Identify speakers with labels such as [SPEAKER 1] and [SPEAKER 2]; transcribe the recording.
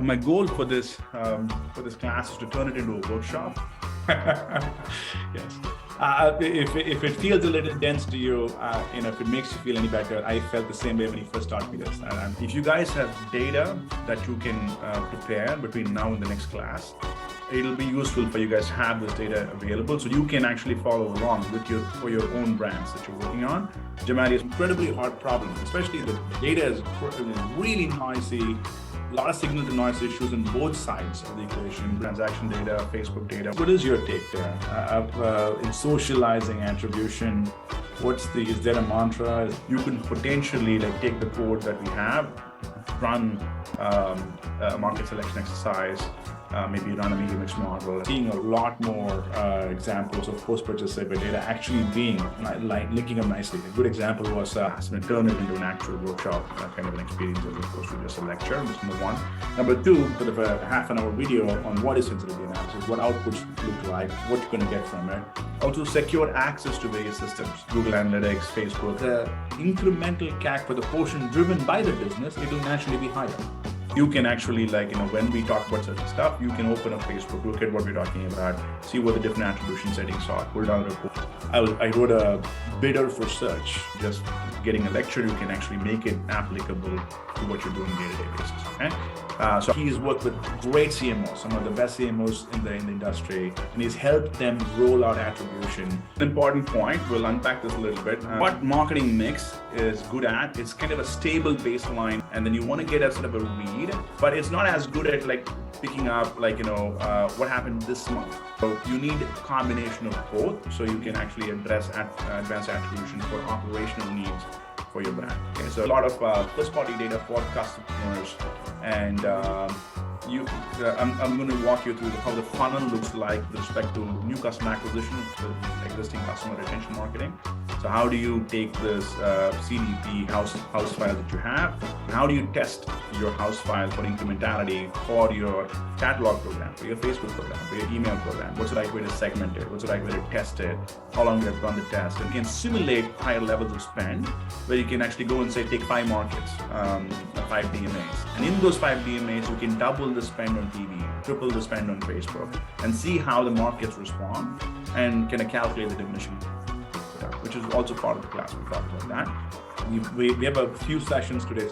[SPEAKER 1] my goal for this class is to turn it into a workshop. Yes. If it feels a little dense to you, if it makes you feel any better, I felt the same way when you first taught me this. If you guys have data that you can prepare between now and the next class, it'll be useful for you guys to have this data available so you can actually follow along for your own brands that you're working on. Jamali is an incredibly hard problem, especially the data is really noisy. A lot of signal to noise issues on both sides of the equation, transaction data, Facebook data. What is your take there in socializing attribution? Is there a mantra? You can potentially take the code that we have, run a market selection exercise, maybe run a media mix model. Seeing a lot more examples of post-purchase survey data actually being linking up nicely. A good example was turn it into an actual workshop kind of an experience as opposed to just a lecture. That's number one. Number two, sort of a half-an-hour video on what is sensitivity analysis, what outputs look like, what you're going to get from it. Also, secure access to various systems, Google Analytics, Facebook. The incremental CAC for the portion driven by the business, it will naturally be higher. You can actually, when we talk about certain stuff, you can open up Facebook, look at what we're talking about, see what the different attribution settings are, pull down a report. I wrote a bidder for search. Just getting a lecture, you can actually make it applicable to what you're doing day-to-day basis. Okay? So he's worked with great CMOs, some of the best CMOs in the industry, and he's helped them roll out attribution. An important point, we'll unpack this a little bit. What marketing mix is good at, it's kind of a stable baseline, and then you want to get a sort of a read, but it's not as good at picking up what happened this month. So you need a combination of both, so you can actually address advanced attribution for operational needs for your brand. Okay, so a lot of first-party data for customers, and I'm going to walk you through how the funnel looks like with respect to new customer acquisition with existing customer retention marketing. So how do you take this CDP house file that you have, and how do you test your house file for incrementality for your catalog program, for your Facebook program, for your email program? What's the right way to segment it? What's the right way to test it? How long you have run the test? And you can simulate higher levels of spend, where you can actually go and say, take 5 markets, 5 DMAs. And in those 5 DMAs, you can double the spend on TV, triple the spend on Facebook, and see how the markets respond, and kind of calculate the diminishing, which is also part of the class. We talked about that. We have a few sessions today.